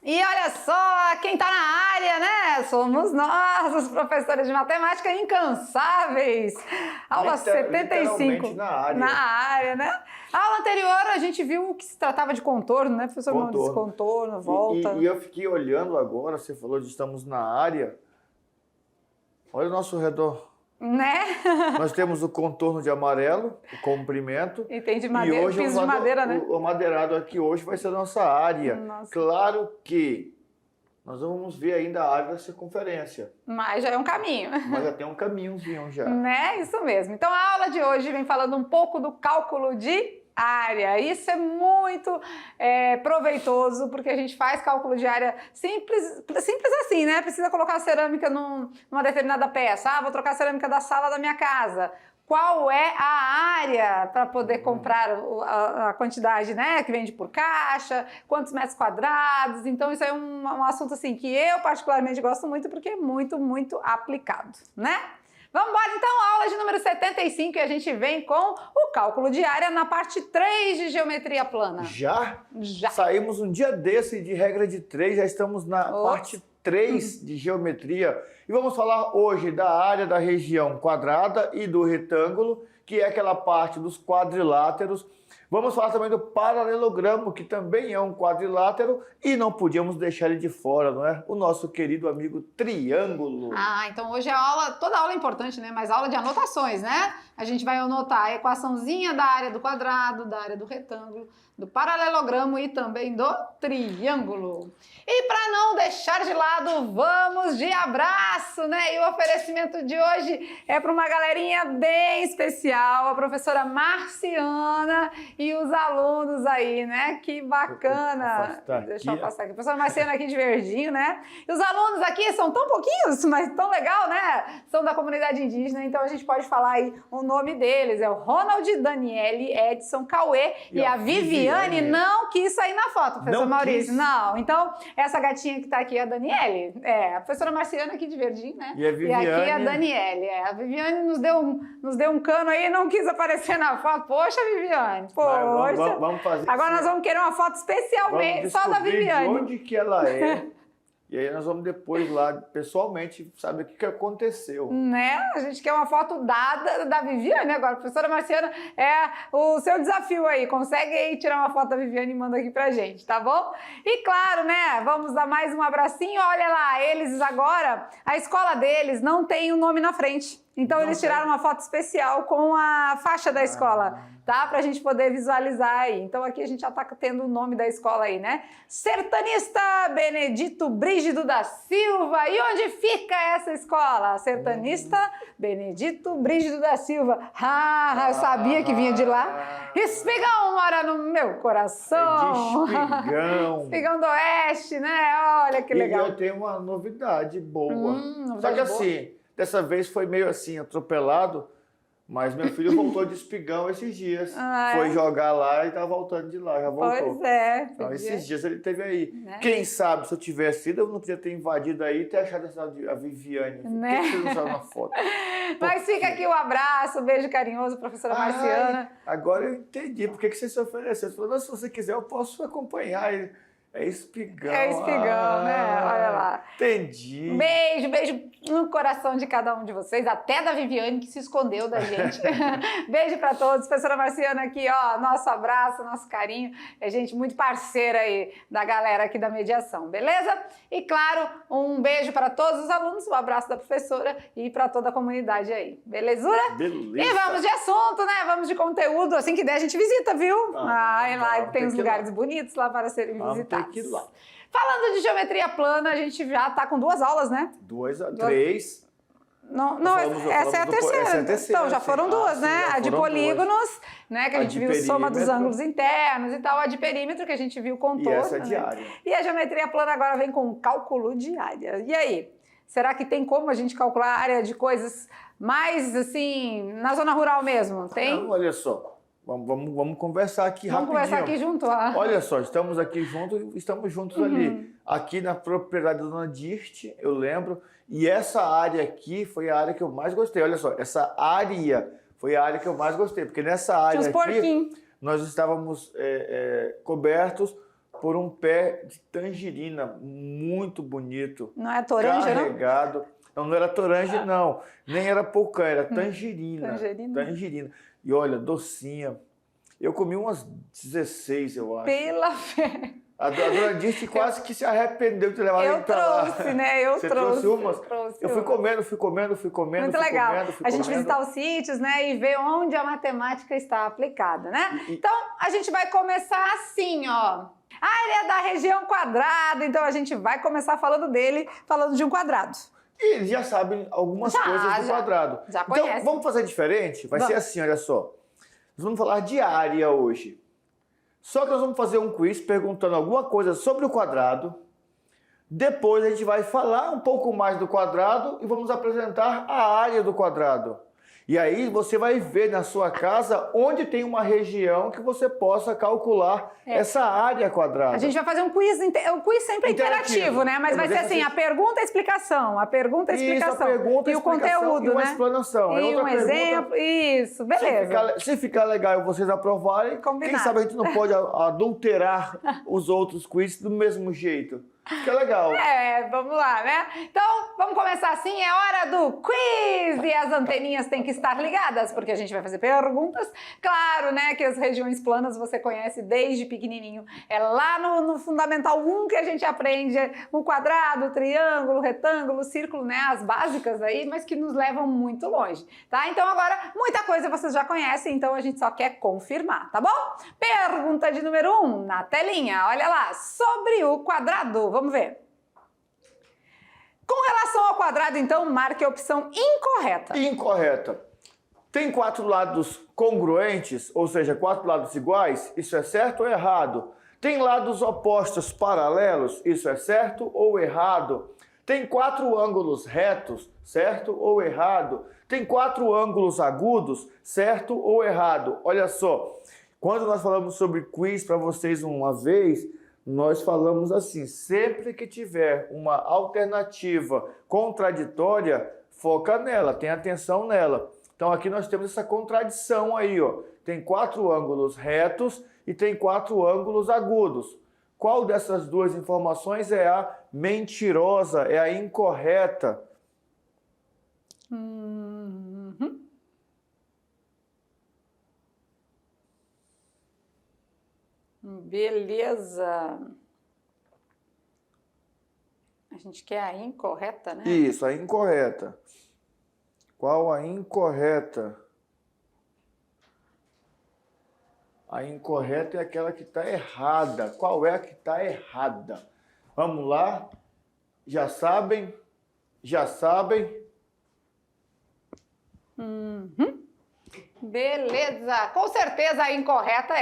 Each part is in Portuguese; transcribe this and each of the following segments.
E olha só, quem tá na área, né? Somos nós, os professores de matemática incansáveis. Aula 75. Literalmente na área. Na área, né? A aula anterior a gente viu que se tratava de contorno, né, professor? Contorno. Contorno, volta. E eu fiquei olhando agora, você falou de estamos na área. Olha o nosso redor. Né? Nós temos o contorno de amarelo, o comprimento. E tem de madeira, e hoje piso de madeira, né? O amadeirado aqui hoje vai ser a nossa área. Nossa. Claro que nós vamos ver ainda a área da circunferência. Mas já é um caminho. Mas já tem um caminhozinho já. Né? Isso mesmo. Então a aula de hoje vem falando um pouco do cálculo de área. Isso é muito proveitoso, porque a gente faz cálculo de área simples assim, né? Precisa colocar a cerâmica numa determinada peça. Ah, vou trocar a cerâmica da sala da minha casa. Qual é a área para poder comprar a quantidade, né, que vende por caixa, quantos metros quadrados. Então isso é um assunto assim que eu particularmente gosto muito, porque é muito, muito aplicado, né? Vamos embora então, a aula de número 75 e a gente vem com o cálculo de área na parte 3 de geometria plana. Já? Já. Saímos um dia desse de regra de 3, já estamos na parte 3 de geometria. E vamos falar hoje da área da região quadrada e do retângulo, que é aquela parte dos quadriláteros. Vamos falar também do paralelogramo, que também é um quadrilátero, e não podíamos deixar ele de fora, não é? O nosso querido amigo triângulo. Ah, então hoje a aula, toda aula é importante, né? Mas aula de anotações, né? A gente vai anotar a equaçãozinha da área do quadrado, da área do retângulo, do paralelogramo e também do triângulo. E para não deixar de lado, vamos de abraço, né? E o oferecimento de hoje é para uma galerinha bem especial, a professora Marciana e os alunos aí, né? Que bacana! Deixa eu passar aqui. A professora Marciana aqui de verdinho, né? E os alunos aqui são tão pouquinhos, mas tão legal, né? São da comunidade indígena, então a gente pode falar aí o nome deles. É o Ronald, Daniele, Edson, Cauê e a Viviane não quis sair na foto, professor Maurício. Não, então essa gatinha que tá aqui é a Daniele. É, a professora Marciana aqui de verdinho, né? E a Viviane. E aqui é a Daniele. É, a Viviane nos deu um cano aí e não quis aparecer na foto. Poxa, Viviane, poxa. Vamos fazer. Agora nós vamos querer uma foto especialmente só da Viviane. De onde que ela é. E aí nós vamos depois lá, pessoalmente, saber o que aconteceu. Né? A gente quer uma foto dada da Viviane agora. Professora Marciana, é o seu desafio aí. Consegue aí tirar uma foto da Viviane e manda aqui pra gente, tá bom? E claro, né? Vamos dar mais um abracinho. Olha lá, eles agora, a escola deles não tem o nome na frente. Então eles tiraram uma foto especial com a faixa da escola, tá? Pra gente poder visualizar aí. Então aqui a gente já tá tendo o nome da escola aí, né? Sertanista Benedito Brígido da Silva. E onde fica essa escola? Sertanista Benedito Brígido da Silva. Ah, eu sabia que vinha de lá. Espigão mora no meu coração. É de Espigão. Espigão do Oeste, né? Olha que legal. E eu tenho uma novidade boa. Só que assim, dessa vez foi meio assim, atropelado, mas meu filho voltou de Espigão esses dias. Foi jogar lá e tá voltando de lá, já voltou. Pois é. Então, esses dias ele teve aí. Né? Quem sabe se eu tivesse ido, eu não podia ter invadido aí e ter achado a Viviane. Né? Por que você não saiu na foto? Mas fica aqui o abraço, um beijo carinhoso, professora Marciana. Agora eu entendi por que você se ofereceu. Você falou, se você quiser, eu posso acompanhar ele. É Espigão. É Espigão, né? Olha lá. Entendi. Beijo, beijo no coração de cada um de vocês, até da Viviane que se escondeu da gente. Beijo para todos. Professora Marciana aqui, ó, nosso abraço, nosso carinho. É gente muito parceira aí da galera aqui da mediação, beleza? E claro, um beijo para todos os alunos, um abraço da professora e para toda a comunidade aí. Belezura? Beleza. E vamos de assunto, né? Vamos de conteúdo. Assim que der, a gente visita, viu? Lá tem uns lugares bonitos lá para serem visitados. Lá. Falando de geometria plana, a gente já tá com 2 aulas, né? 3. Não, essa é a terceira. Então, já foram 2, né? A de polígonos, né? Que a gente viu soma dos ângulos internos e tal. A de perímetro, que a gente viu contorno. E essa de área. E a geometria plana agora vem com cálculo de área. E aí? Será que tem como a gente calcular a área de coisas mais, assim, na zona rural mesmo? Tem? Não, olha só. Vamos conversar aqui rapidinho. Vamos conversar aqui junto? Olha só, estamos aqui juntos, estamos juntos ali. Aqui na propriedade da dona Dirte, eu lembro. E essa área aqui foi a área que eu mais gostei. Olha só, essa área foi a área que eu mais gostei. Porque nessa área aqui, nós estávamos cobertos por um pé de tangerina muito bonito. Não é toranja, não? Carregado. Não era toranja, não. Nem era pocã, era tangerina. Tangerina. E olha, docinha. Eu comi umas 16, eu acho. Pela fé. A dona disse quase que se arrependeu de ter levado ele pra lá. Eu trouxe, né? Você trouxe umas? Trouxe eu fui comendo. Muito legal. A gente visitar os sítios, né? E ver onde a matemática está aplicada, né? Então, a gente vai começar assim, ó. Área da região quadrada. Então, a gente vai começar falando dele, falando de um quadrado. E eles já sabem algumas coisas do quadrado. Já conhece. Então, vamos fazer diferente? Vai ser assim, olha só. Nós vamos falar de área hoje. Só que nós vamos fazer um quiz perguntando alguma coisa sobre o quadrado. Depois a gente vai falar um pouco mais do quadrado e vamos apresentar a área do quadrado. E aí você vai ver na sua casa onde tem uma região que você possa calcular essa área quadrada. A gente vai fazer um quiz sempre interativo, né? Mas vai ser assim, a pergunta e a explicação, a pergunta e a explicação. Isso, a pergunta, e o conteúdo, e uma né? explanação. E um exemplo, isso, beleza. Se ficar legal e vocês aprovarem, combinado. Quem sabe a gente não pode adulterar os outros quiz do mesmo jeito. Fica legal. Vamos lá, né? Então, vamos começar assim, é hora do quiz! E as anteninhas têm que estar ligadas, porque a gente vai fazer perguntas. Claro, né, que as regiões planas você conhece desde pequenininho. É lá no Fundamental 1 que a gente aprende o quadrado, o triângulo, o retângulo, o círculo, né, as básicas aí, mas que nos levam muito longe, tá? Então, agora, muita coisa vocês já conhecem, então a gente só quer confirmar, tá bom? Pergunta de número 1, na telinha, olha lá, sobre o quadrado. Vamos ver. Com relação ao quadrado, então, marque a opção incorreta. Incorreta. Tem 4 lados congruentes, ou seja, 4 lados iguais? Isso é certo ou errado? Tem lados opostos paralelos? Isso é certo ou errado? Tem 4 ângulos retos? Certo ou errado? Tem 4 ângulos agudos? Certo ou errado? Olha só, quando nós falamos sobre quiz para vocês uma vez, nós falamos assim, sempre que tiver uma alternativa contraditória, foca nela, tenha atenção nela. Então aqui nós temos essa contradição aí, ó. Tem 4 ângulos retos e tem 4 ângulos agudos. Qual dessas duas informações é a mentirosa, é a incorreta? Beleza. A gente quer a incorreta, né? Isso, a incorreta. Qual a incorreta? A incorreta é aquela que está errada. Qual é a que está errada? Vamos lá? Já sabem? Já sabem? Beleza, com certeza a incorreta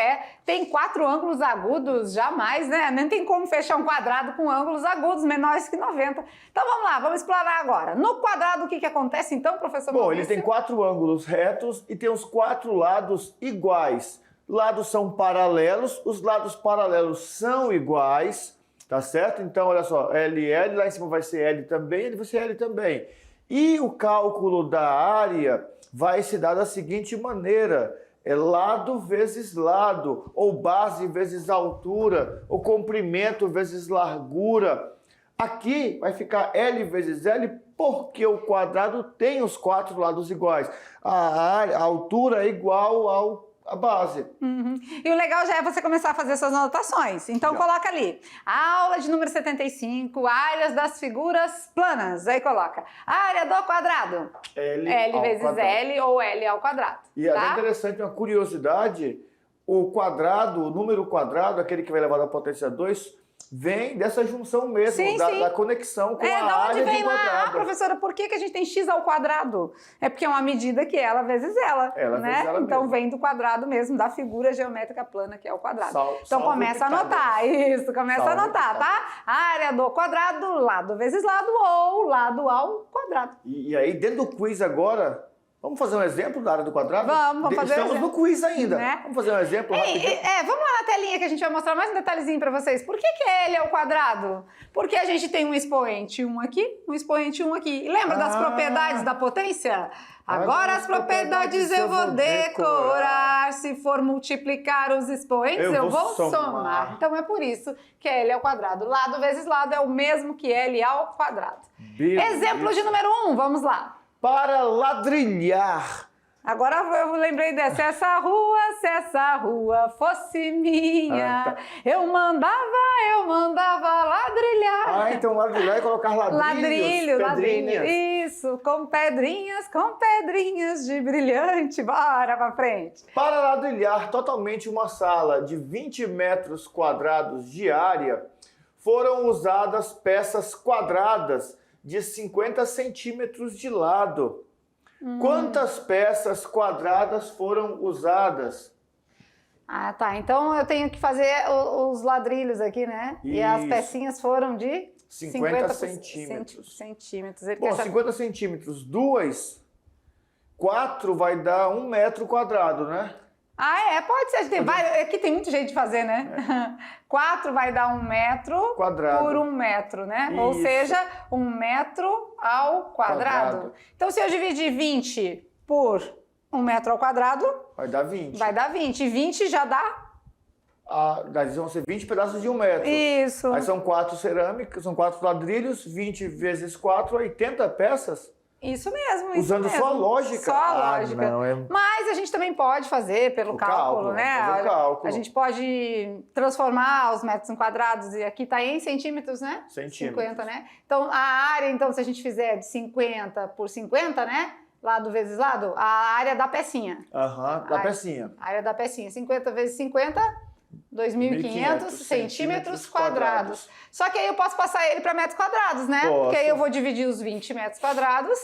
tem 4 ângulos agudos, jamais, né? Nem tem como fechar um quadrado com ângulos agudos menores que 90. Então vamos lá, vamos explorar agora. No quadrado, o que acontece então, professor Maurício? Bom, ele tem 4 ângulos retos e tem os 4 lados iguais. Lados são paralelos, os lados paralelos são iguais, tá certo? Então, olha só, LL, lá em cima vai ser L também, ele vai ser L também. E o cálculo da área vai se dar da seguinte maneira, é lado vezes lado, ou base vezes altura, ou comprimento vezes largura. Aqui vai ficar L vezes L, porque o quadrado tem os 4 lados iguais. A altura é igual à base. E o legal já é você começar a fazer suas anotações. Então coloca ali, aula de número 75, áreas das figuras planas. Aí coloca, área do quadrado. L vezes quadrado. L ou L ao quadrado. E é interessante, uma curiosidade, o quadrado, o número quadrado, aquele que vai levar a potência 2, vem dessa junção mesmo, da conexão com a área do quadrado. Professora, por que a gente tem x ao quadrado? É porque é uma medida que é ela vezes ela, né? Vezes ela então mesmo. Vem do quadrado mesmo, da figura geométrica plana que é o quadrado. Então começa a pitadas. anotar, isso, começa a anotar, tá? Área do quadrado, lado vezes lado ou lado ao quadrado. E aí, dentro do quiz agora, Vamos fazer um exemplo da área do quadrado? Vamos fazer Estamos no quiz ainda. Né? Vamos fazer um exemplo rapidinho? Vamos lá na telinha que a gente vai mostrar mais um detalhezinho para vocês. Por que L é o quadrado? Porque a gente tem um expoente 1 aqui, um expoente 1 aqui. E lembra das propriedades da potência? Agora as propriedades eu vou decorar. Se for multiplicar os expoentes, eu vou somar. Então é por isso que L é o quadrado. Lado vezes lado é o mesmo que L ao quadrado. Exemplo de número 1, vamos lá. Para ladrilhar. Agora eu lembrei dessa. Se essa rua fosse minha, eu mandava ladrilhar. Então ladrilhar é colocar ladrilhos. Ladrilho. Isso, com pedrinhas de brilhante. Bora pra frente. Para ladrilhar totalmente uma sala de 20 metros quadrados de área, foram usadas peças quadradas de 50 centímetros de lado. Quantas peças quadradas foram usadas? Ah, tá. Então eu tenho que fazer os ladrilhos aqui, né? Isso. E as pecinhas foram de 50 centímetros. Ele Bom, 50 centímetros, 4 vai dar 1 metro quadrado, né? Pode ser. Aqui tem muito jeito de fazer, né? 4 vai dar 1 metro quadrado por 1 metro, né? Isso. Ou seja, 1 metro ao quadrado. Então, se eu dividir 20 por 1 metro ao quadrado... vai dar 20. Vai dar 20. E 20 já dá... Vão ser 20 pedaços de 1 metro. Isso. Aí são 4 cerâmicas, são 4 ladrilhos, 20 vezes 4, 80 peças. Isso mesmo. Usando só a lógica. Só a lógica. Não, Mas a gente também pode fazer pelo cálculo, né? Fazer o cálculo. A gente pode transformar os metros em quadrados, e aqui está em centímetros, né? Centímetros. 50, né? Então, a área, se a gente fizer de 50 por 50, né? Lado vezes lado, a área da pecinha. Da pecinha. A área da pecinha. 50 vezes 50... 2.500 centímetros quadrados. Só que aí eu posso passar ele para metros quadrados, né? Posso. Porque aí eu vou dividir os 20 metros quadrados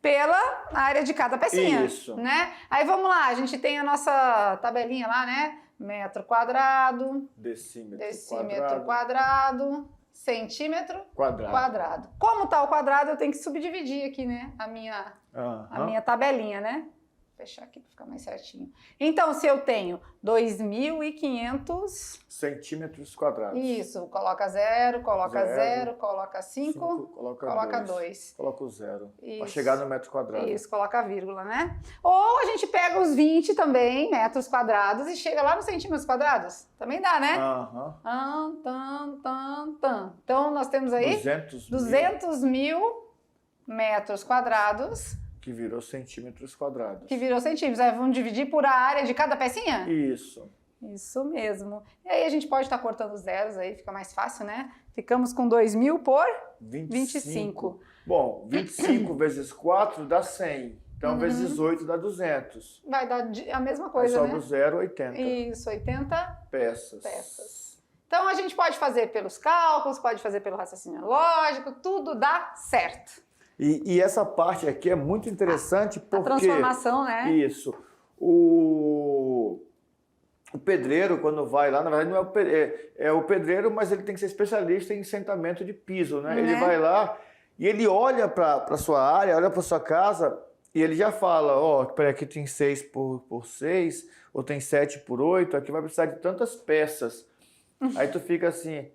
pela área de cada pecinha. Isso. Né? Aí vamos lá, a gente tem a nossa tabelinha lá, né? Metro quadrado, decímetro quadrado, centímetro quadrado. Como tá o quadrado, eu tenho que subdividir aqui, né? A minha tabelinha, né? Vou fechar aqui para ficar mais certinho. Então, se eu tenho 2.500 centímetros quadrados. Isso, coloca 0, coloca 0, coloca 5, coloca 2. Coloca o 0, para chegar no metro quadrado. Isso, coloca a vírgula, né? Ou a gente pega os 20 também, metros quadrados, e chega lá nos centímetros quadrados. Também dá, né? Então, nós temos aí 200 mil metros quadrados. Que virou centímetros quadrados. Aí vamos dividir por a área de cada pecinha? Isso. Isso mesmo. E aí a gente pode estar cortando os zeros aí, fica mais fácil, né? Ficamos com 2.000 por 25. Bom, 25 vezes 4 dá 100. Então, vezes 8 dá 200. Vai dar a mesma coisa, né? Sobra o 0, 80. Isso, 80 peças. Então, a gente pode fazer pelos cálculos, pode fazer pelo raciocínio lógico, tudo dá certo. E essa parte aqui é muito interessante porque... A transformação, né? Isso. O pedreiro, quando vai lá, na verdade não é o pedreiro, mas ele tem que ser especialista em sentamento de piso, né? Ele vai lá e ele olha para a sua área, olha para sua casa e ele já fala, aqui tem 6 por 6, ou tem 7 por 8, aqui vai precisar de tantas peças. Aí tu fica assim...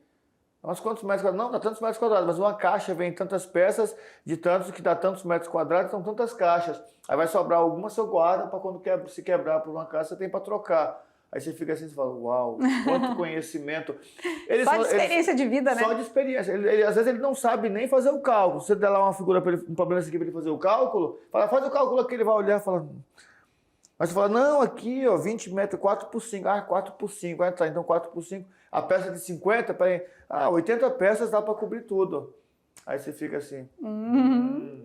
Mas quantos metros quadrados? Não, dá tantos metros quadrados, mas uma caixa vem em tantas peças, de tantos que dá tantos metros quadrados, são tantas caixas. Aí vai sobrar alguma, você guarda para quando se quebrar por uma caixa, você tem para trocar. Aí você fica assim, você fala, uau, quanto conhecimento. Só de experiência de vida, né? Só de experiência. Às vezes ele não sabe nem fazer o cálculo. Você der lá uma figura, um problema aqui para ele fazer o cálculo, fala, faz o cálculo aqui, ele vai olhar e fala... Mas você fala, não, aqui, 20 metros, 4 por 5. 4 por 5. Tá, então 4 por 5. A peça de 50, 80 peças dá para cobrir tudo. Aí você fica assim.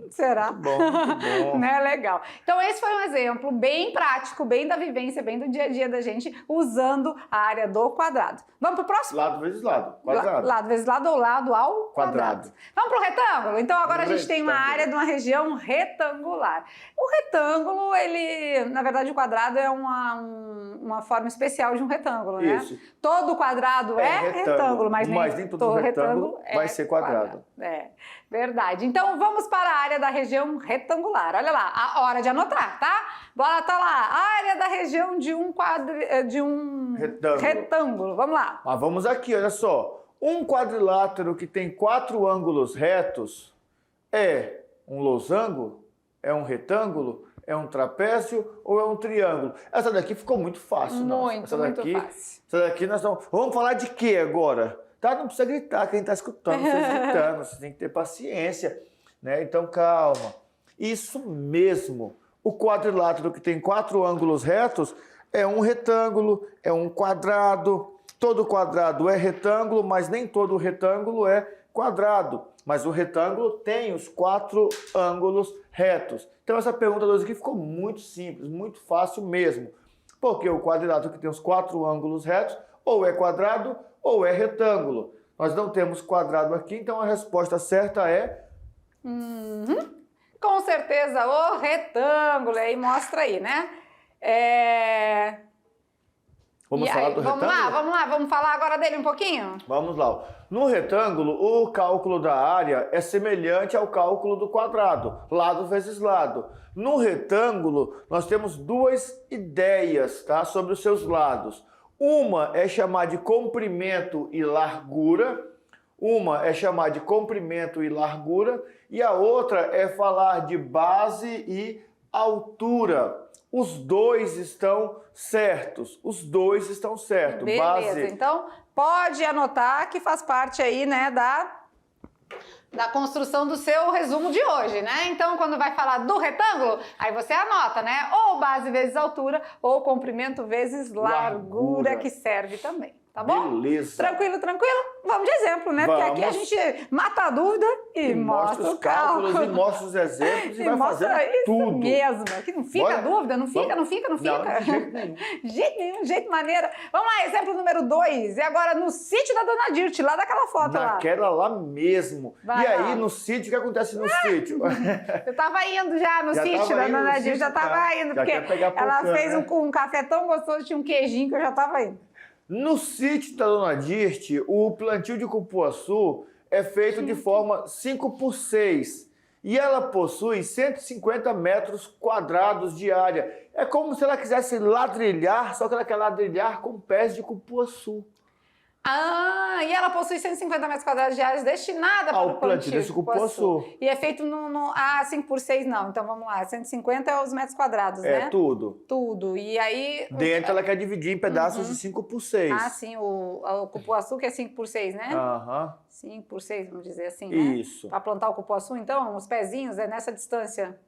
Será? Muito bom. Né? Legal. Então, esse foi um exemplo bem prático, bem da vivência, bem do dia a dia da gente, usando a área do quadrado. Vamos pro próximo? Lado vezes lado. Quadrado. Lado vezes lado ou lado ao quadrado. Vamos pro retângulo? Então, agora a gente tem uma área de uma região retangular. O retângulo, ele... Na verdade, o quadrado é uma forma especial de um retângulo, né? Isso. Todo quadrado é retângulo, mas nem todo retângulo vai ser quadrado. Verdade. Então, vamos para a área da região retangular. Olha lá, a hora de anotar, tá? Bora, tá lá. A área da região de um retângulo. Vamos lá. Mas vamos aqui, olha só. Um quadrilátero que tem 4 ângulos retos é um losango? É um retângulo? É um trapézio ou é um triângulo? Essa daqui ficou muito fácil. Muito fácil. Essa daqui nós estamos... Vamos falar de quê agora? Tá? Não precisa gritar, quem está escutando, vocês gritando, você tem que ter paciência, né? Então calma. Isso mesmo. O quadrilátero que tem 4 ângulos retos é um retângulo, é um quadrado. Todo quadrado é retângulo, mas nem todo retângulo é quadrado. Mas o retângulo tem os 4 ângulos retos. Então essa pergunta 2 aqui ficou muito simples, muito fácil mesmo. Porque o quadrilátero que tem os 4 ângulos retos ou é quadrado ou é retângulo. Nós não temos quadrado aqui, então a resposta certa é... Com certeza, o retângulo. Aí mostra aí, né? Vamos falar do retângulo? Vamos lá. Vamos falar agora dele um pouquinho? Vamos lá. No retângulo, o cálculo da área é semelhante ao cálculo do quadrado, lado vezes lado. No retângulo, nós temos 2 ideias, tá, sobre os seus lados. Uma é chamar de comprimento e largura, e a outra é falar de base e altura. Os dois estão certos. Beleza, Base... então pode anotar que faz parte aí, né, da construção do seu resumo de hoje, né? Então, quando vai falar do retângulo, aí você anota, né? Ou base vezes altura, ou comprimento vezes largura, que serve também. Tá bom? Beleza. Tranquilo? Vamos de exemplo, né? Vamos. Porque aqui a gente mata a dúvida e mostra os cálculos. E mostra os exemplos e vai mostra fazendo isso tudo. mesmo. Aqui não fica dúvida, não fica. Não, de jeito nenhum. Jeito maneira. Vamos lá, exemplo número 2. E agora no sítio da Dona Dirte, lá daquela foto Naquela lá mesmo. Vai e aí, lá. No sítio, o que acontece no sítio? Eu tava indo já no sítio da Dona Dirte, já tava indo, porque ela fez um café tão gostoso, tinha um queijinho que eu já tava indo. No sítio da Dona Dirte, o plantio de cupuaçu é feito de forma 5x6 e ela possui 150 metros quadrados de área. É como se ela quisesse ladrilhar, só que ela quer ladrilhar com pés de cupuaçu. E ela possui 150 metros quadrados de área destinada para o plantio desse cupuaçu. E é feito no 5x6 não, então vamos lá, 150 é os metros quadrados, né? É, tudo. Tudo, e aí... Dentro ela quer dividir em pedaços de 5x6. Sim, o cupuaçu que é 5x6, né? 5x6, vamos dizer assim, né? Isso. Para plantar o cupuaçu, então, os pezinhos é nessa distância.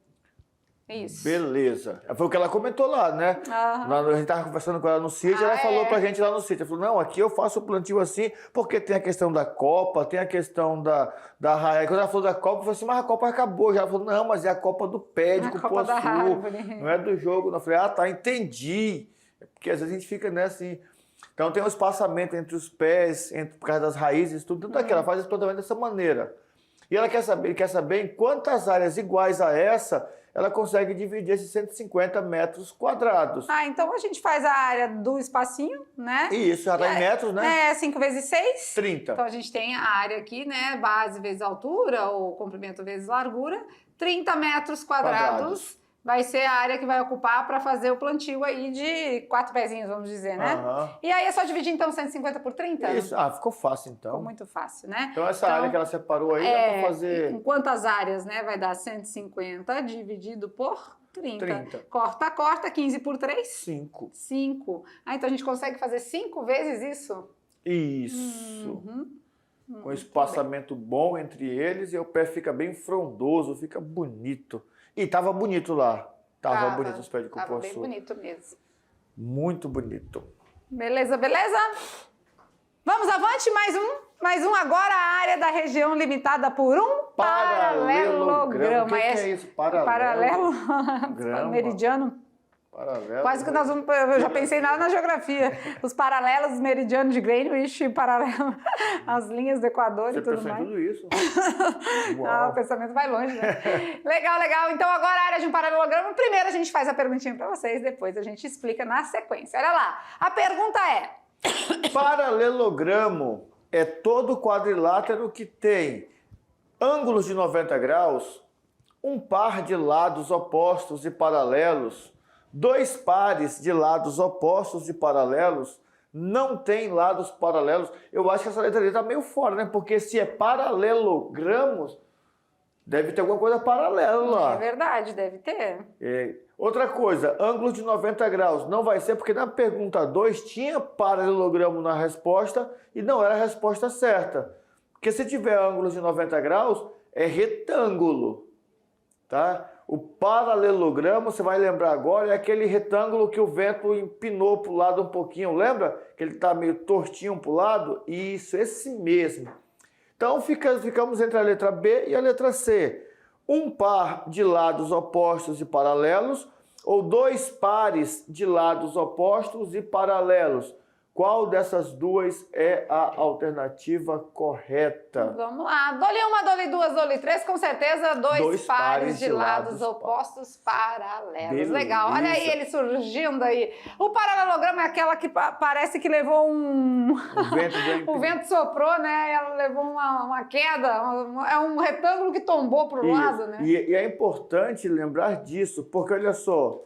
Isso. Beleza. Foi o que ela comentou lá, né? A gente estava conversando com ela no sítio, ela falou pra gente lá no sítio. Ela falou, não, aqui eu faço o plantio assim, porque tem a questão da copa, tem a questão da raiz. Quando ela falou da copa, eu falei assim, mas a copa acabou já. Ela falou, não, mas é a copa do pé de cupuaçu, copa da árvore. não é do jogo. Eu falei, tá, entendi. Porque às vezes a gente fica, né, assim... Então tem um espaçamento entre os pés, por causa das raízes, tudo que ela faz esse plantamento dessa maneira. E ela quer saber em quantas áreas iguais a essa ela consegue dividir esses 150 metros quadrados. Então a gente faz a área do espacinho, né? Isso, já está em metros, né? 5 vezes 6. 30. Então a gente tem a área aqui, né? Base vezes altura, ou comprimento vezes largura. 30 metros quadrados. Vai ser a área que vai ocupar para fazer o plantio aí de 4 pezinhos, vamos dizer, né? E aí é só dividir, então, 150 por 30? Isso, ficou fácil, então. Ficou muito fácil, né? Então essa área que ela separou aí dá para fazer... Em quantas áreas, né? Vai dar 150 dividido por 30. Corta, 15 por 3? 5. 5. Então a gente consegue fazer 5 vezes isso? Isso. Com espaçamento bom entre eles e o pé fica bem frondoso, fica bonito. E tava bonito lá. Tava bonito os pés de cupuaçu. Tava bem bonito mesmo. Muito bonito. Beleza? Vamos avante, mais um agora, a área da região limitada por um paralelograma. O que é isso? Paralelograma. Meridiano. Paralelo. Quase que nós vamos... Eu já pensei na geografia. Os paralelos, os meridianos de Greenwich, paralelo, as linhas do Equador e tudo mais. Tudo isso. O pensamento vai longe, né? Legal. Então agora a área de um paralelograma. Primeiro a gente faz a perguntinha para vocês, depois a gente explica na sequência. Olha lá. A pergunta é... Paralelogramo é todo quadrilátero que tem ângulos de 90 graus, um par de lados opostos e paralelos, dois pares de lados opostos e paralelos, não tem lados paralelos. Eu acho que essa letra D está meio fora, né? Porque se é paralelogramos, deve ter alguma coisa paralela lá. É verdade, deve ter. Outra coisa, ângulo de 90 graus. Não vai ser, porque na pergunta 2 tinha paralelogramo na resposta e não era a resposta certa. Porque se tiver ângulo de 90 graus, é retângulo. Tá? O paralelogramo, você vai lembrar agora, é aquele retângulo que o vento empinou para o lado um pouquinho. Lembra? Que ele está meio tortinho para o lado? Isso, esse mesmo. Então ficamos entre a letra B e a letra C. Um par de lados opostos e paralelos ou dois pares de lados opostos e paralelos. Qual dessas duas é a alternativa correta? Vamos lá. Dole uma, dole duas, dole três. Com certeza, dois pares de lados opostos paralelos. Beleza. Legal. Olha aí ele surgindo aí. O paralelogramo é aquela que parece que levou o vento soprou, né? Ela levou uma queda. É um retângulo que tombou para o lado, né? E é importante lembrar disso, porque olha só,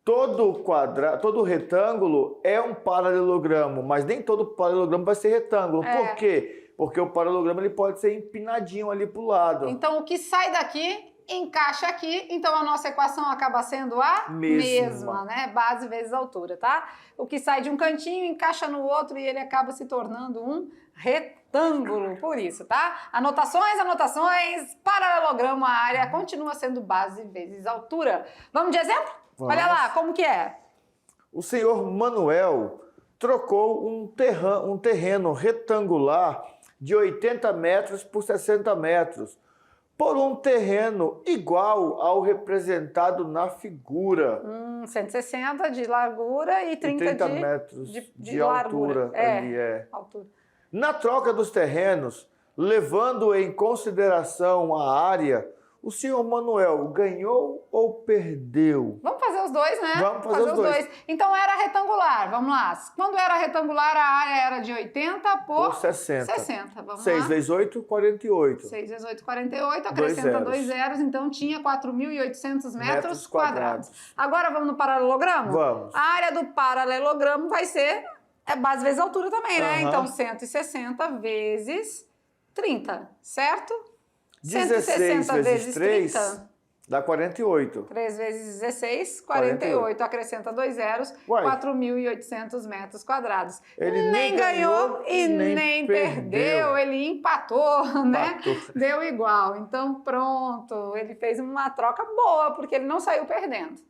todo retângulo é um paralelogramo, mas nem todo paralelogramo vai ser retângulo. Por quê? Porque o paralelogramo ele pode ser empinadinho ali para o lado. Então, o que sai daqui encaixa aqui, então a nossa equação acaba sendo a mesma, né? Base vezes altura, tá? O que sai de um cantinho encaixa no outro e ele acaba se tornando um retângulo, por isso, tá? Anotações, paralelogramo, a área continua sendo base vezes altura. Vamos de exemplo? Vamos. Olha lá, como que é? O senhor Manuel trocou um terreno retangular de 80 metros por 60 metros por um terreno igual ao representado na figura. 160 de largura e 30 metros de largura. altura. Ali altura. Na troca dos terrenos, levando em consideração a área, o senhor Manuel ganhou ou perdeu? Vamos fazer os dois, né? Vamos fazer os dois. Então era retangular, vamos lá. Quando era retangular, a área era de 80 por 60. Vamos 6 lá. vezes 8, 48. 6 vezes 8, 48. Acrescenta dois zeros, então tinha 4.800 metros quadrados. Agora vamos no paralelogramo? Vamos. A área do paralelogramo vai ser base vezes altura também, né? Então 160 vezes 30, certo? 16 vezes 3 30. dá 48. 3 vezes 16, 48. Acrescenta dois zeros, 4.800 metros quadrados. Ele nem ganhou e nem perdeu. Ele empatou, né? Deu igual. Então, pronto. Ele fez uma troca boa, porque ele não saiu perdendo.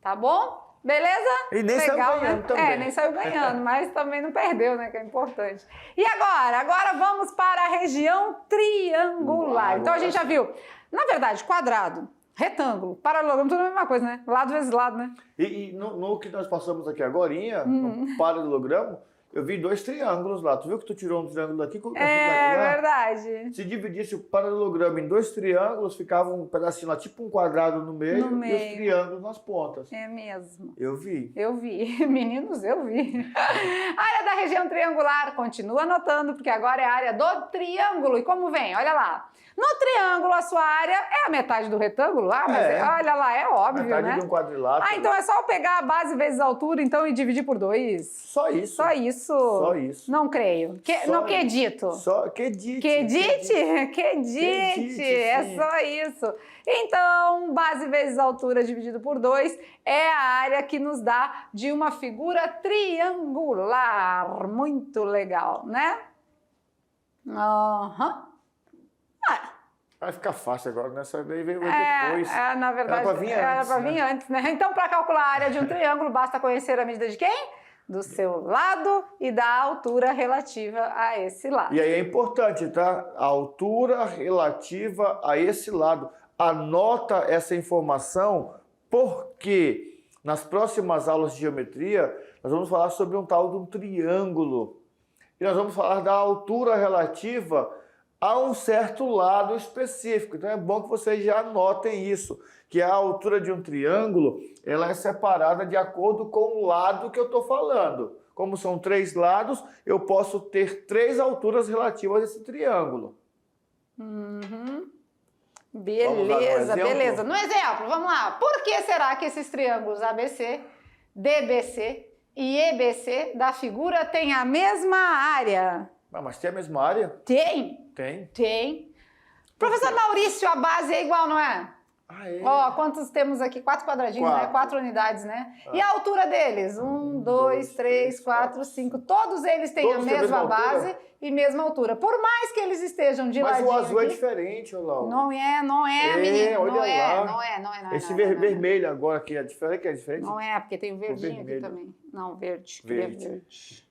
Tá bom? Beleza? E nem saiu ganhando também. Nem saiu ganhando, mas também não perdeu, né? Que é importante. E agora? Agora vamos para a região triangular. Então a gente já viu, na verdade, quadrado, retângulo, paralelogramo, tudo a mesma coisa, né? Lado vezes lado, né? E no que nós passamos aqui agorinha, no paralelogramo, eu vi dois triângulos lá. Tu viu que tu tirou um triângulo daqui? Verdade. Se dividisse o paralelogramo em dois triângulos, ficava um pedacinho lá, tipo um quadrado no meio. E os triângulos nas pontas. É mesmo. Eu vi. Eu vi. Meninos, eu vi. A área da região triangular, continua anotando, porque agora é a área do triângulo. E como vem? Olha lá. No triângulo, a sua área é a metade do retângulo? Olha lá, é óbvio, metade né? de um quadrilátero. Então é só eu pegar a base vezes a altura, então, e dividir por 2? Só isso. Só isso. Só isso. Não creio. Não acredito. Só Quedite. É só isso. Então, base vezes altura dividido por 2 é a área que nos dá de uma figura triangular. Muito legal, né? Vai ficar fácil agora, né? Essa daí veio depois. Na verdade, era pra vir antes, né? Então, para calcular a área de um triângulo, basta conhecer a medida de quem? Do seu lado e da altura relativa a esse lado. E aí é importante, tá? A altura relativa a esse lado. Anota essa informação, porque nas próximas aulas de geometria, nós vamos falar sobre um tal de um triângulo. E nós vamos falar da altura relativa a um certo lado específico. Então é bom que vocês já anotem isso, que a altura de um triângulo ela é separada de acordo com o lado que eu estou falando. Como são 3 lados, eu posso ter 3 alturas relativas a esse triângulo. Uhum. Beleza, beleza. No exemplo, vamos lá. Por que será que esses triângulos ABC, DBC e EBC da figura têm a mesma área? Ah, mas tem a mesma área? Tem. Tem. Professor Maurício, a base é igual, não é? Ah, é? Ó, quantos temos aqui? 4 quadradinhos, né? 4 unidades, né? E a altura deles? 1, 2, 3, 4, 5. Todos eles têm a mesma base e mesma altura. Por mais que eles estejam de ladinho. Mas o azul aqui, é diferente, Olá. Não é, menino. Olha Não é, lá. não é. Esse vermelho agora aqui é diferente? Não é, porque tem o verdinho aqui também. Não, verde. Verde.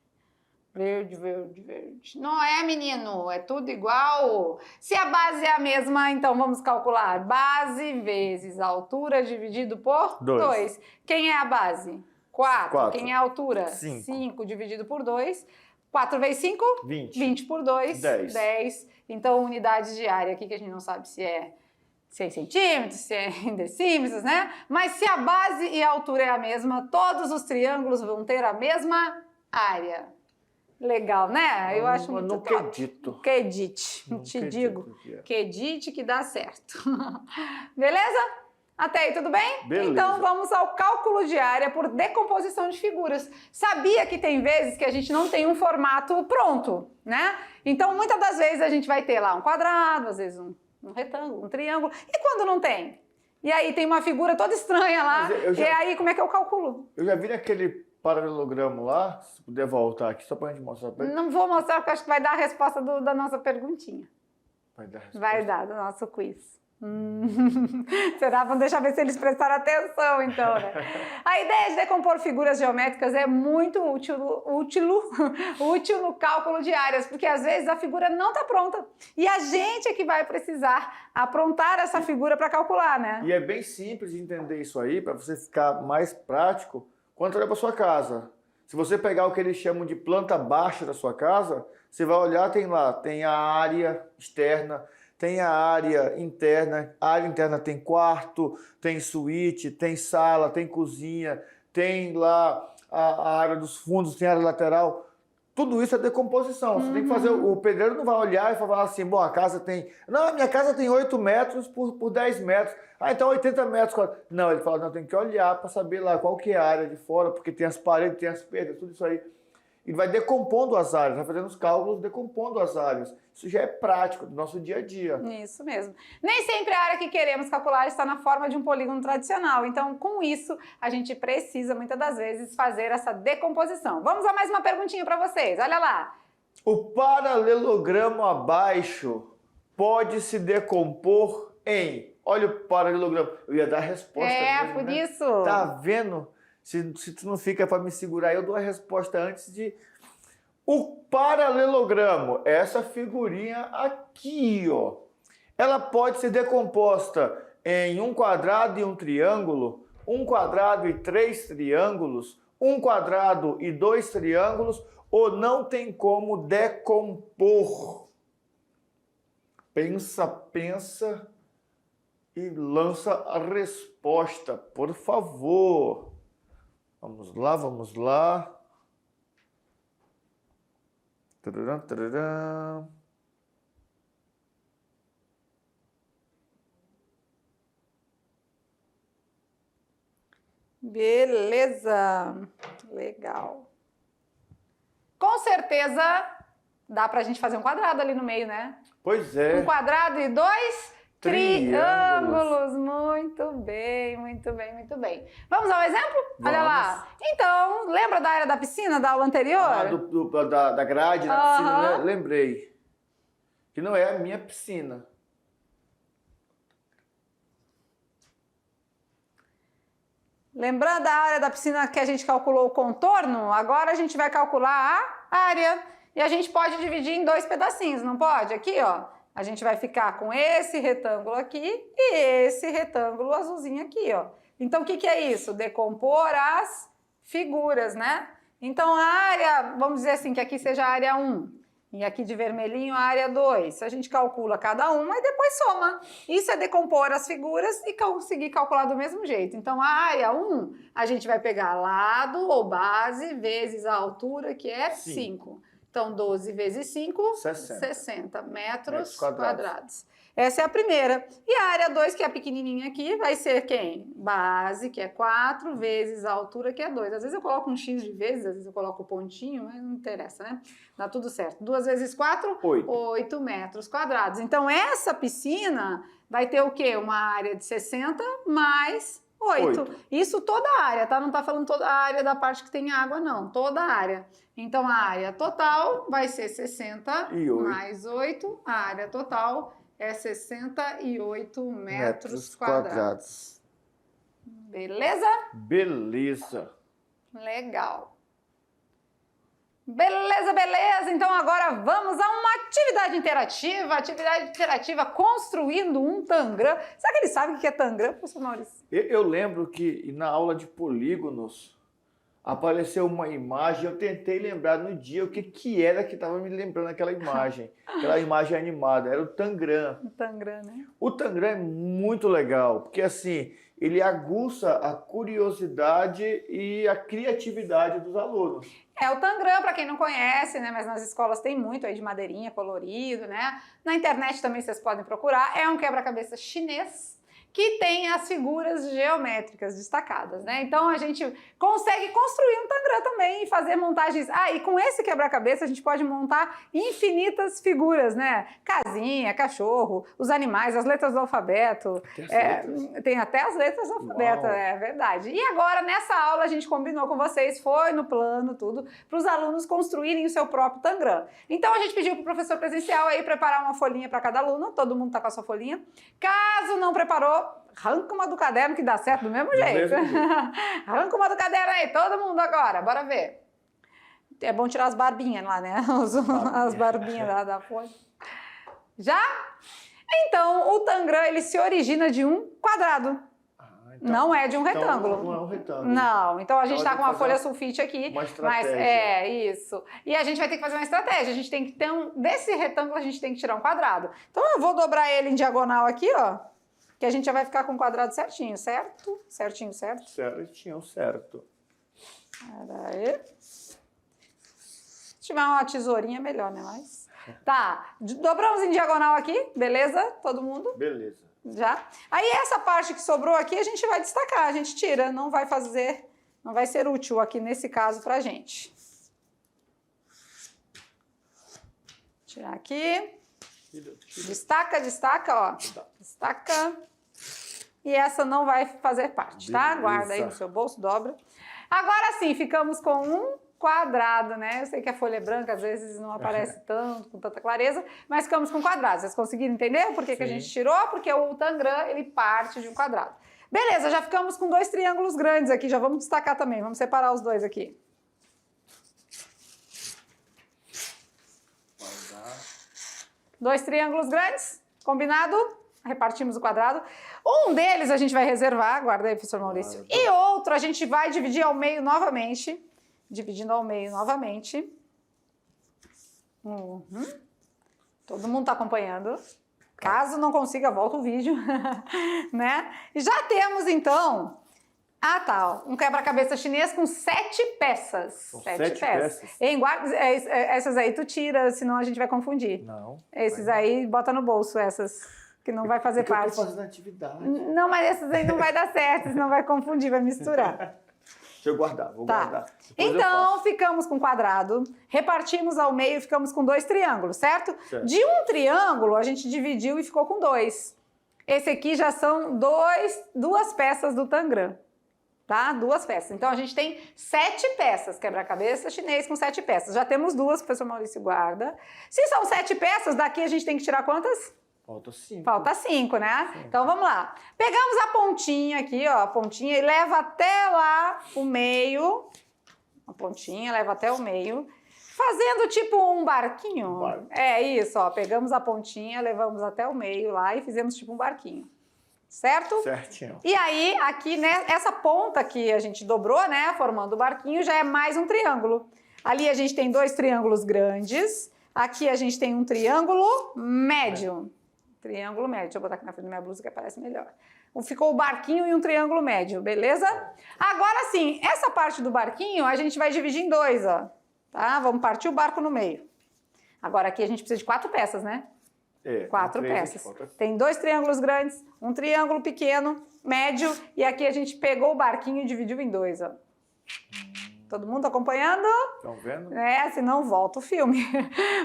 Não é, menino, é tudo igual. Se a base é a mesma, então vamos calcular. Base vezes a altura dividido por 2. Quem é a base? 4. Quem é a altura? 5 dividido por 2. 4 vezes 5? 20. 20 por 2? 10. Então, unidades de área aqui que a gente não sabe se é 6 centímetros, se é em decímetros, né? Mas se a base e a altura é a mesma, todos os triângulos vão ter a mesma área. Legal, né? Eu acho muito top. Não Te digo. Acredite que dá certo. Beleza? Até aí, tudo bem? Beleza. Então, vamos ao cálculo de área por decomposição de figuras. Sabia que tem vezes que a gente não tem um formato pronto, né? Então, muitas das vezes a gente vai ter lá um quadrado, às vezes um retângulo, um triângulo. E quando não tem? E aí tem uma figura toda estranha lá. E aí, como é que eu calculo? Eu já vi naquele paralelogramo lá, se puder voltar aqui, só pra gente mostrar pra ele. Não vou mostrar, porque acho que vai dar a resposta da nossa perguntinha. Vai dar do nosso quiz. Será? Vamos deixar ver se eles prestaram atenção, então, né? A ideia de decompor figuras geométricas é muito útil no cálculo de áreas, porque às vezes a figura não está pronta. E a gente é que vai precisar aprontar essa figura para calcular, né? E é bem simples de entender isso aí, para você ficar mais prático quando olhar para sua casa. Se você pegar o que eles chamam de planta baixa da sua casa, você vai olhar, tem a área externa, tem a área interna. A área interna tem quarto, tem suíte, tem sala, tem cozinha, tem lá a área dos fundos, tem a área lateral. Tudo isso é decomposição. Você tem que fazer. O pedreiro não vai olhar e falar assim: bom, a casa tem. Não, a minha casa tem 8 metros por 10 metros. Ah, então 80 metros. Não, ele fala: não, tem que olhar para saber lá qual que é a área de fora, porque tem as paredes, tem as perdas, tudo isso aí. Ele vai decompondo as áreas, vai fazendo os cálculos, decompondo as áreas. Isso já é prático do nosso dia a dia. Isso mesmo. Nem sempre a área que queremos calcular está na forma de um polígono tradicional. Então, com isso, a gente precisa, muitas das vezes, fazer essa decomposição. Vamos a mais uma perguntinha para vocês. Olha lá. O paralelogramo abaixo pode se decompor em... Olha o paralelogramo. Eu ia dar a resposta mesmo, por né? isso. Tá vendo? Se tu não fica para me segurar, eu dou a resposta antes de... O paralelogramo, essa figurinha aqui, ó, ela pode ser decomposta em um quadrado e um triângulo, um quadrado e 3 triângulos, um quadrado e 2 triângulos, ou não tem como decompor. Pensa e lança a resposta, por favor. Vamos lá. Tararam, tararam. Beleza. Legal. Com certeza dá pra gente fazer um quadrado ali no meio, né? Pois é. Um quadrado e 2 triângulos. Muito bem. Vamos ao exemplo? Olha lá. Então, lembra da área da piscina da aula anterior? Da grade na piscina, né? Lembrei. Que não é a minha piscina. Lembrando da área da piscina que a gente calculou o contorno, agora a gente vai calcular a área. E a gente pode dividir em 2 pedacinhos, não pode? Aqui, ó. A gente vai ficar com esse retângulo aqui e esse retângulo azulzinho aqui, ó. Então, o que é isso? Decompor as figuras, né? Então, a área, vamos dizer assim, que aqui seja a área 1. E aqui de vermelhinho a área 2. A gente calcula cada uma e depois soma. Isso é decompor as figuras e conseguir calcular do mesmo jeito. Então, a área 1, a gente vai pegar lado ou base vezes a altura, que é 5. Então, 12 vezes 5, 60. 60 metros quadrados. quadrados. Essa é a primeira. E a área 2, que é a pequenininha aqui, vai ser quem? Base, que é 4, vezes a altura, que é 2. Às vezes eu coloco um X de vezes, às vezes eu coloco o pontinho, mas não interessa, né? Dá tudo certo. 2 vezes 4, 8 metros quadrados. Então, essa piscina vai ter o quê? Uma área de 60 mais 8. Isso toda a área, tá? Não tá falando toda a área da parte que tem água, não. Toda a área. Então, a área total vai ser 60 mais 8. A área total é 68 metros quadrados. Beleza? Beleza. Legal. Beleza, beleza. Então agora vamos a uma atividade interativa construindo um tangram. Será que ele sabe o que é tangram, professor Maurício? Eu lembro que na aula de polígonos apareceu uma imagem, eu tentei lembrar no dia o que era que estava me lembrando aquela imagem animada, era o tangram. O tangram, né? O tangram é muito legal, porque assim, ele aguça a curiosidade e a criatividade dos alunos. É o tangram, para quem não conhece, né? Mas nas escolas tem muito aí de madeirinha, colorido, né? Na internet também vocês podem procurar. É um quebra-cabeça chinês que tem as figuras geométricas destacadas, né? Então a gente consegue construir um tangram também e fazer montagens. Ah, e com esse quebra-cabeça a gente pode montar infinitas figuras, né? Casinha, cachorro, os animais, as letras do alfabeto. Tem até as letras do alfabeto, é verdade. E agora, nessa aula, a gente combinou com vocês, foi no plano, tudo, para os alunos construírem o seu próprio tangram. Então a gente pediu para o professor presencial aí preparar uma folhinha para cada aluno, todo mundo tá com a sua folhinha. Caso não preparou, arranca uma do caderno que dá certo do mesmo jeito. Arranca uma do caderno aí, todo mundo agora, bora ver. É bom tirar as barbinhas lá, né? As barbinhas da folha. Já? Então, o tangram, ele se origina de um quadrado. Então, não é de um retângulo. Então não é um retângulo. Não, então a gente está com uma folha sulfite aqui. Uma estratégia. Mas isso. E a gente vai ter que fazer uma estratégia. A gente tem que ter desse retângulo a gente tem que tirar um quadrado. Então eu vou dobrar ele em diagonal aqui, ó. Que a gente já vai ficar com o quadrado certinho, certo? Certinho, certo? Certinho, certo. Peraí. Se tiver uma tesourinha, melhor, né? Mas... Tá, dobramos em diagonal aqui, beleza? Todo mundo? Beleza. Já? Aí essa parte que sobrou aqui a gente vai destacar, a gente tira, não vai ser útil aqui nesse caso pra gente. Tirar aqui. Destaca, ó. Destaca. E essa não vai fazer parte, tá? Guarda aí no seu bolso, dobra. Agora sim, ficamos com um quadrado, né? Eu sei que a folha é branca, às vezes não aparece tanto, com tanta clareza, mas ficamos com quadrado. Vocês conseguiram entender por que a gente tirou? Porque o tangram, ele parte de um quadrado. Beleza, já ficamos com dois triângulos grandes aqui, já vamos destacar também, vamos separar os dois aqui. Dois triângulos grandes, combinado? Repartimos o quadrado. Um deles a gente vai reservar, guarda aí, professor Maurício. E outro a gente vai dividir ao meio novamente. Dividindo ao meio novamente. Todo mundo está acompanhando. Caso não consiga, volta o vídeo. Né? E já temos, então... Ah, tá. Um quebra-cabeça chinês com 7 peças. São 7 peças. Essas aí tu tira, senão a gente vai confundir. Não. Esses aí, bota no bolso, essas que não vai fazer parte. Eu tô fazendo atividade. Não, mas essas aí não vai dar certo, senão vai confundir, vai misturar. Deixa eu guardar, vou guardar. Depois então, ficamos com quadrado, repartimos ao meio e ficamos com dois triângulos, certo? De um triângulo, a gente dividiu e ficou com 2. Esse aqui já são duas peças do tangram. Tá? 2 peças. Então, a gente tem 7 peças, quebra-cabeça chinês com 7 peças. Já temos 2, o professor Maurício guarda. Se são 7 peças, daqui a gente tem que tirar quantas? Falta 5. Falta 5, né? Então, vamos lá. Pegamos a pontinha aqui, ó, a pontinha, e leva até lá o meio. A pontinha, leva até o meio. Fazendo tipo um barquinho. É isso, ó. Pegamos a pontinha, levamos até o meio lá e fizemos tipo um barquinho. Certo? Certinho. E aí, aqui, né, essa ponta que a gente dobrou, né, formando o barquinho, já é mais um triângulo. Ali a gente tem 2 triângulos grandes. Aqui a gente tem um triângulo médio. Triângulo médio. Deixa eu botar aqui na frente da minha blusa que aparece melhor. Ficou o barquinho e um triângulo médio, beleza? Agora sim, essa parte do barquinho a gente vai dividir em 2, ó. tá? Vamos partir o barco no meio. Agora aqui a gente precisa de 4 peças, né? 4 peças. Tem 2 triângulos grandes, um triângulo pequeno, médio, e aqui a gente pegou o barquinho e dividiu em 2, ó. Todo mundo acompanhando? Estão vendo? Senão volta o filme.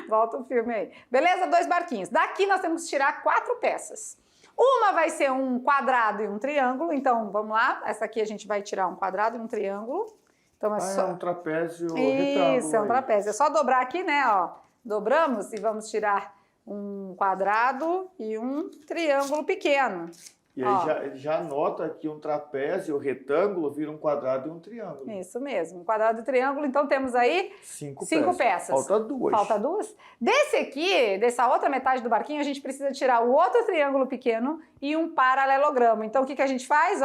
Volta o filme aí. Beleza? 2 barquinhos. Daqui nós temos que tirar 4 peças. Uma vai ser um quadrado e um triângulo, então vamos lá. Essa aqui a gente vai tirar um quadrado e um triângulo. Então é um trapézio retângulo. Isso, é um trapézio. É só dobrar aqui, né? Ó. Dobramos e vamos tirar um quadrado e um triângulo pequeno. E aí já anota que um trapézio, retângulo, vira um quadrado e um triângulo. Isso mesmo, um quadrado e triângulo. Então temos aí 5 peças. Falta 2. Falta 2? Desse aqui, dessa outra metade do barquinho, a gente precisa tirar o outro triângulo pequeno e um paralelogramo. Então o que a gente faz?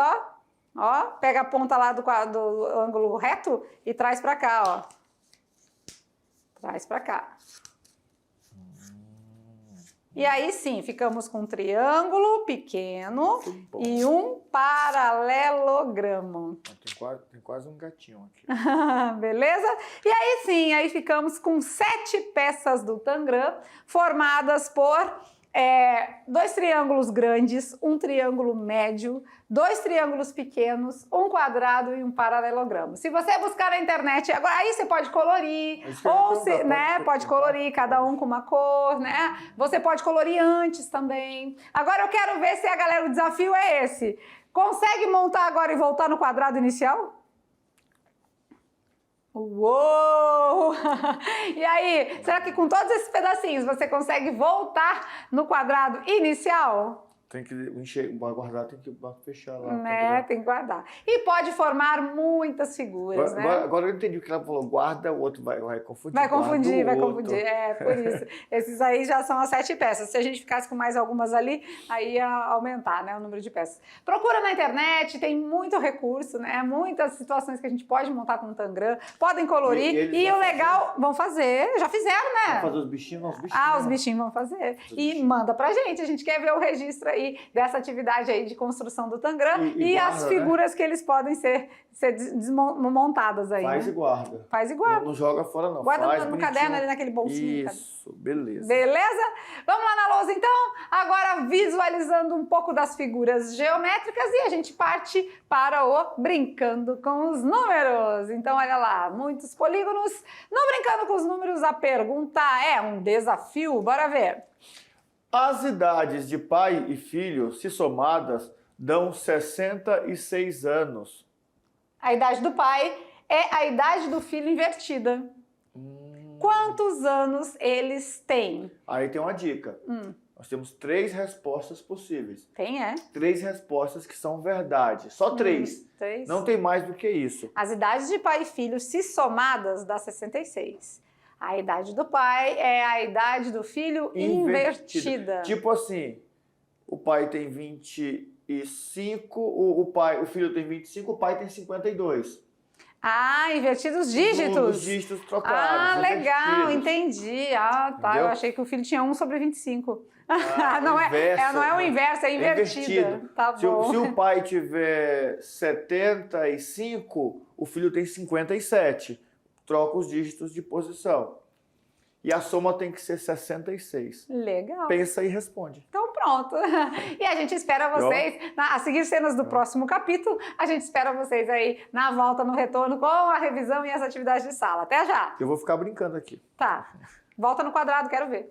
Ó, pega a ponta lá do ângulo reto e traz pra cá, ó. Traz pra cá. E aí sim, ficamos com um triângulo pequeno e um paralelogramo. Tem quase um gatinho aqui. Beleza? E aí sim, aí ficamos com 7 peças do Tangram, formadas por 2 triângulos grandes, um triângulo médio, 2 triângulos pequenos, um quadrado e um paralelogramo. Se você buscar na internet, agora aí você pode colorir, pode colorir cada um com uma cor, né? Você pode colorir antes também. Agora eu quero ver se o desafio é esse. Consegue montar agora e voltar no quadrado inicial? Uou! E aí, será que com todos esses pedacinhos você consegue voltar no quadrado inicial? Tem que guardar, tem que fechar lá. Tem que guardar. E pode formar muitas figuras, agora eu entendi o que ela falou. Guarda, o outro vai confundir. Vai confundir. Por isso. Esses aí já são as 7 peças. Se a gente ficasse com mais algumas ali, aí ia aumentar, né, o número de peças. Procura na internet, tem muito recurso, né? Muitas situações que a gente pode montar com o Tangram. Podem colorir. E o legal, vão fazer, já fizeram, né? Vão fazer os bichinhos? Os bichinhos vão fazer. E manda pra gente, a gente quer ver o registro aí dessa atividade aí de construção do Tangram e guarda, as figuras, né, que eles podem ser desmontadas aí. Faz, né? E guarda. Faz e guarda. Não joga fora, não. Guarda no caderno ali, naquele bolsinho. Isso, beleza. Beleza? Vamos lá na lousa então? Agora visualizando um pouco das figuras geométricas e a gente parte para o Brincando com os Números. Então olha lá, muitos polígonos. No Brincando com os Números, a pergunta é um desafio. Bora ver. As idades de pai e filho, se somadas, dão 66 anos. A idade do pai é a idade do filho invertida. Quantos anos eles têm? Aí tem uma dica. Nós temos 3 respostas possíveis. 3 respostas que são verdade. Só 3. 3. Não tem mais do que isso. As idades de pai e filho, se somadas, dá 66. A idade do pai é a idade do filho invertida. Tipo assim, o pai tem 25, o filho tem 25, o pai tem 52. Invertidos os dígitos. Os dígitos trocados. Legal, entendi. Tá. Entendeu? Eu achei que o filho tinha 1 sobre 25. Não é o inverso, é invertido. Tá bom. Se o pai tiver 75, o filho tem 57. Troca os dígitos de posição. E a soma tem que ser 66. Legal. Pensa e responde. Então pronto. E a gente espera vocês, a seguir cenas do próximo capítulo, a gente espera vocês aí na volta, no retorno, com a revisão e as atividades de sala. Até já. Eu vou ficar brincando aqui. Tá. Volta no quadrado, quero ver.